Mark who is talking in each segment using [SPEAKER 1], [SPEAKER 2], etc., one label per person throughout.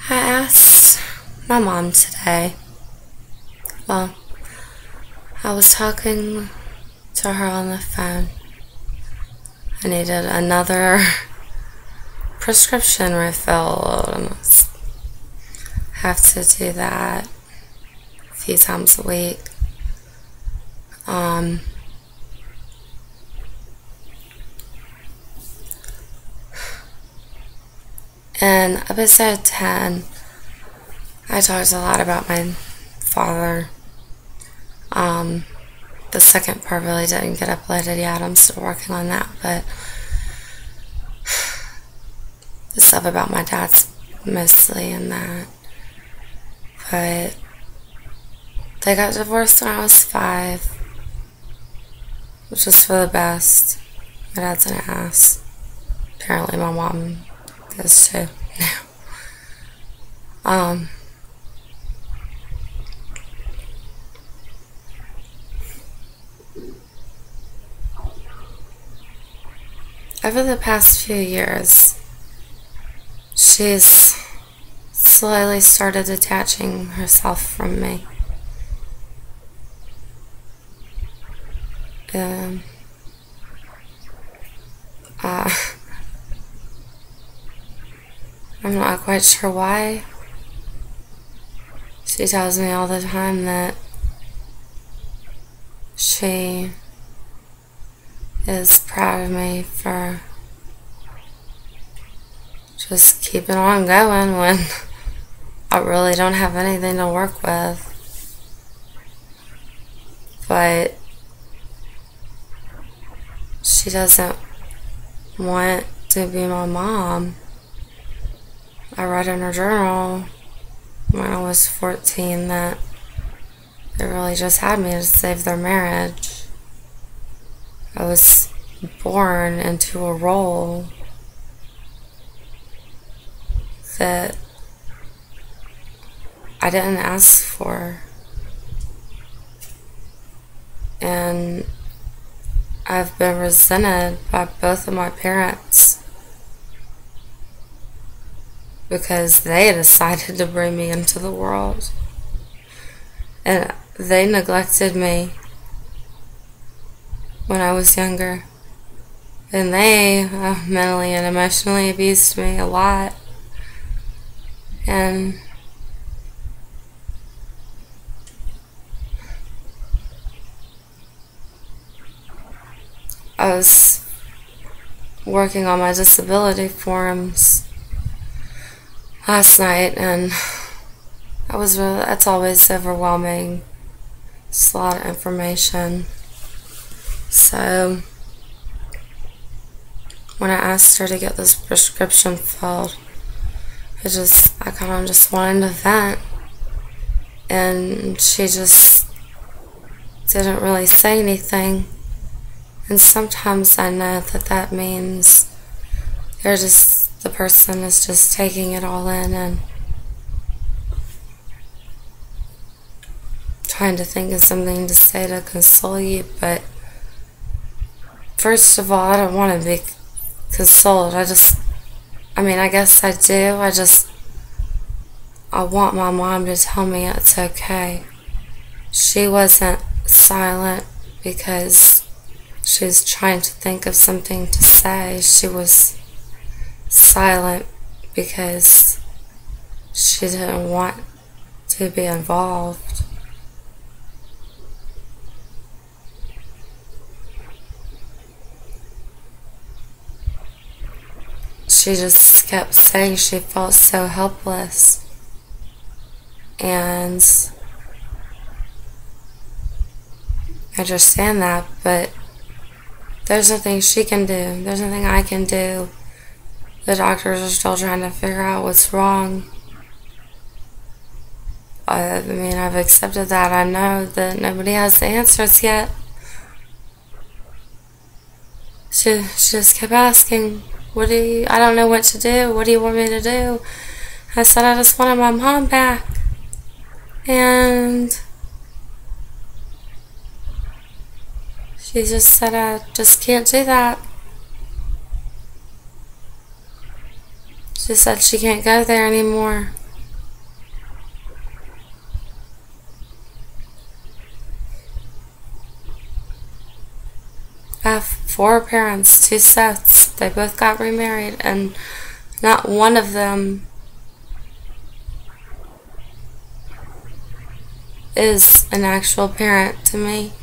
[SPEAKER 1] I asked my mom today. Well, I was talking to her on the phone. I needed another prescription refill. I must have to do that a few times a week. In episode 10, I talked a lot about my father. The second part really didn't get uploaded yet. I'm still working on that, but the stuff about my dad's mostly in that. But they got divorced when I was 5, which is for the best. My dad's an ass. Apparently my mom is too now. Over the past few years, she's slowly started detaching herself from me. I'm not quite sure why. She tells me all the time that she is proud of me for just keeping on going when I really don't have anything to work with. But she doesn't want to be my mom. I read in her journal when I was 14 that they really just had me to save their marriage. I was born into a role that I didn't ask for. And I've been resented by both of my parents because they decided to bring me into the world. And they neglected me when I was younger. And they mentally and emotionally abused me a lot. And I was working on my disability forms last night, and it's always overwhelming. It's a lot of information. So when I asked her to get this prescription filled, I kind of just wanted to vent, and she just didn't really say anything. And sometimes I know that means the person is just taking it all in and trying to think of something to say to console you. But first of all, I don't want to be consoled. I guess I do. I want my mom to tell me it's okay. She wasn't silent because she was trying to think of something to say. She was silent because she didn't want to be involved. She just kept saying she felt so helpless. And I understand that, but there's nothing she can do. There's nothing I can do. The doctors are still trying to figure out what's wrong. I've accepted that. I know that nobody has the answers yet. She just kept asking, I don't know what to do. What do you want me to do? I said I just wanted my mom back. And she just said I just can't do that. She said she can't go there anymore. 4 parents, 2 sets. They both got remarried, and not one of them is an actual parent to me.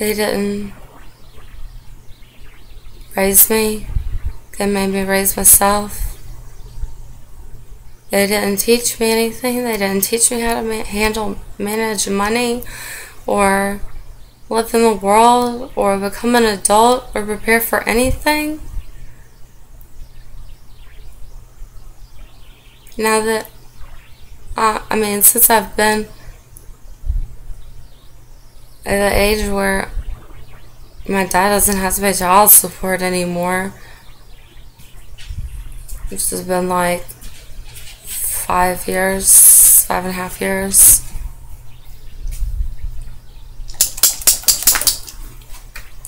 [SPEAKER 1] They didn't raise me. They made me raise myself. They didn't teach me anything. They didn't teach me how to manage money, or live in the world, or become an adult, or prepare for anything. Now that, since I've been at the age where my dad doesn't have to pay child support anymore, which has been like 5.5 years.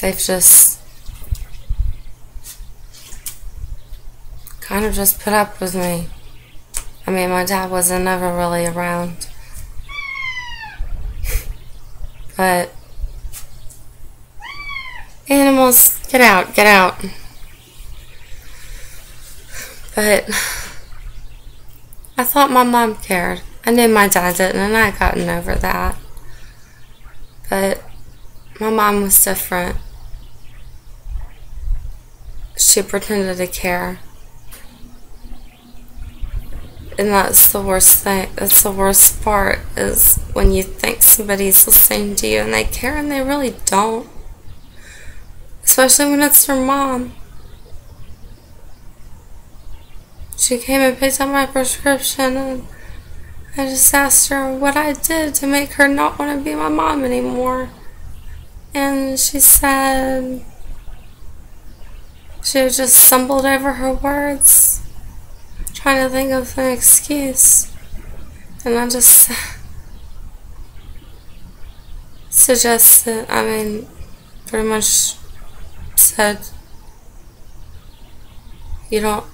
[SPEAKER 1] They've just kind of just put up with me. My dad wasn't ever really around. But animals, get out, get out. But I thought my mom cared. I knew my dad didn't, and I had gotten over that. But my mom was different. She pretended to care. And that's the worst thing. That's the worst part, is when you think somebody's listening to you and they care and they really don't. Especially when it's their mom. She came and picked up my prescription, and I just asked her what I did to make her not want to be my mom anymore. And she said she just stumbled over her words, trying to think of an excuse. And I just suggested, pretty much said, you don't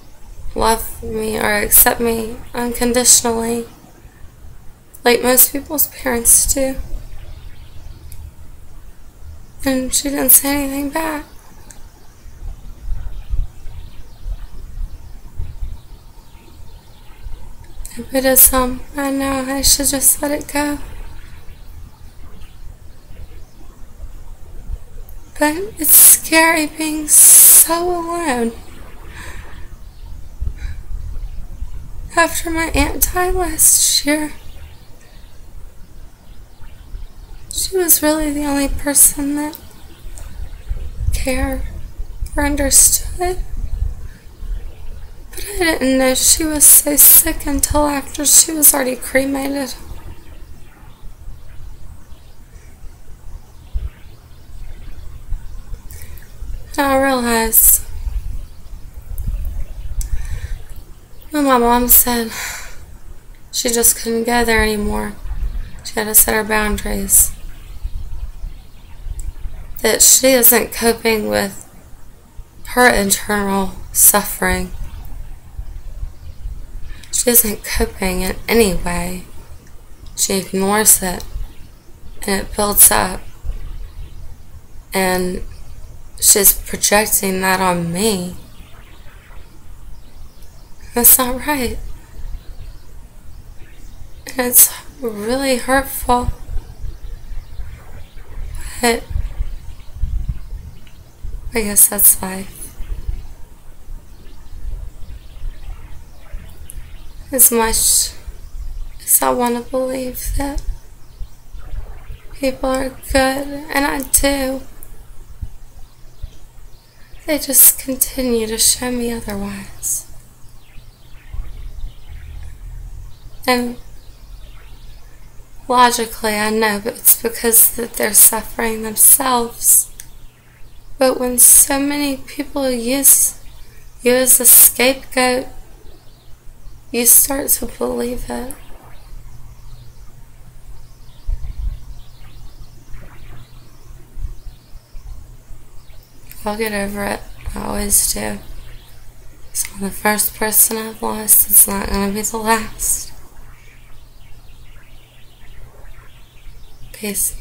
[SPEAKER 1] love me or accept me unconditionally like most people's parents do. And she didn't say anything back. Buddhism, I know I should just let it go. But it's scary being so alone. After my aunt died last year, she was really the only person that cared or understood. But I didn't know she was so sick until after she was already cremated. And I realized when my mom said she just couldn't go there anymore, she had to set her boundaries, that she isn't coping with her internal suffering. She isn't coping in any way. She ignores it, and it builds up. And she's projecting that on me. That's not right. And it's really hurtful. But I guess that's life. As much as I want to believe that people are good, and I do, they just continue to show me otherwise. And logically I know, but it's because that they're suffering themselves. But when so many people use you as a scapegoat, you start to believe it. I'll get over it. I always do. So the first person I've lost, it's not going to be the last. Peace.